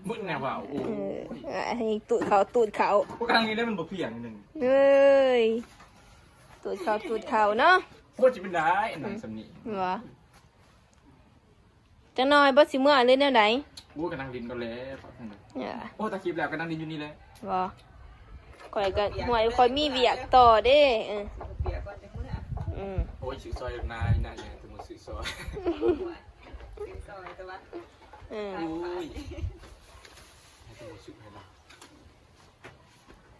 มึงแนวว่าโอ้ให้ตูดเขา พวกกลางนี้ได้มันบ่เพียงนึง เอ้ยตูดเขาเนาะ โคตรจะเป็นได้หนังสำนี เหรอจังน้อยบ่สิเมื่อเลยแนวใด กูกำลังดินก็แล้วฝากข้างใน เนี่ย โอ้ตะคลิปแล้วกำลังดินอยู่นี่เลย บ่ข่อยก็ห่วยข่อยมีเวียกต่อเด้เปียก่อนจะพูดอ่ะ โอ้ยสื่อซอยนายอย่างแต่มึงสื่อซอย ซอยแต่ว่า เออ โอ้ยให้ตัวสื่อให้เรา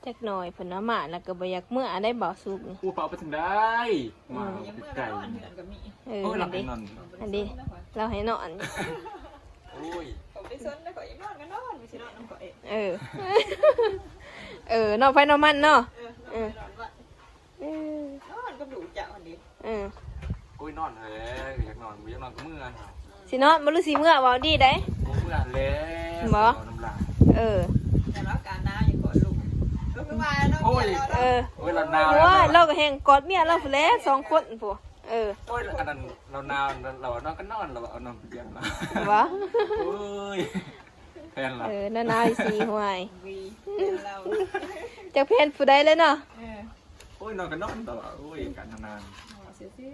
จักหน่อยเพิ่นว่ามาแล้วก็บ่อยากเมื่อได้บ่สุกนี่ กูเปล่าไปถึงได้มา ยังเมื่อ ไก่ ก็นอนเหือนกับมี เออ โอ้ยหลั นั่ บ น ไป ดิ นอน อันนี้เราให้นอน โอ้ย ผมไปซนแล้วก็ยังนอนก็นอนไม่ใช่นอนน้ำก่อย เออ นอนไฟนอนมันเนาะ นอนว่า เออน อนก็ดูจ่าวันนี้ เออ โอ้ยนอนเลยอยากนอนกูอยากนอนก็เมื่อ สินอนบ่รู้สิเมื่อเว้าดีได้ โอ้เมื่อแล้วน้ำลาย เออ แต่ว่าการน้าอย่างก่อนลุกก็คือว่าน้อง เออ โอ้ยเราหนาว โอ้ยเราก็แฮงกอดเมียเราพุ่นแหล้ว2คนพุ่นเออ โอ้ยอันนั้นเราหนาวเรานอนก็นอนเราเอานอนเตียงมา บ่ โอ้ยแฟนเรา นานๆสิห่วย วีเรา จักเพนผู้ใดเลยเนาะ โอ้ยนอนก็นอนตลอดโอ้ยการทำงาน เสียสิ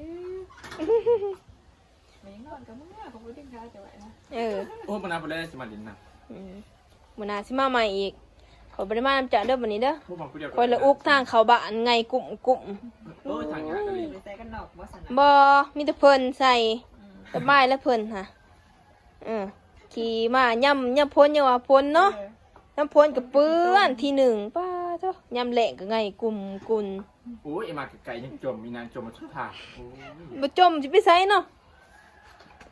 ไม่นอนกับเมื่อผมก็ดิ้นขาจะไหวนะ เออ โอ้ยมันน่าไปได้สิมาลินนะ มื้อหน้าสิมาใหม่อีกขอยบ่ได้มานำจะเด้อบัดนี้เด้อ พวกมันกูเดียว ข่อยละอุกทางเข้าบ้านไงกลุ่ม โอ้ยทางงานเลย ใส่กันนอกบ่สนะ บ่มีแต่เพิ่นใส่สบายแล้วเพิ่นค่ะขี่มาย่ำพ้นอย่าว่าพ้นเนาะน้ำพ้นกับเปื้อนทีหนึ่งป้าเจ้าย่ำแหลกก็ไงกลุ่มกุน โอ้ยมาไก่ยังจมมีนานจมมาทุกทางโอ้ย บ่จมสิไปใส่เนาะ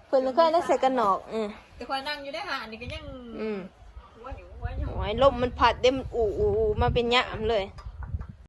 เพิ่นแล้วก็ได้ใส่กันนอกแต่คนนั่งอยู่ได้หานี่ก็ยังว่าอยู่ โอ้ยลมมันพัดเด้มันอูมาเป็นหยามเลย เ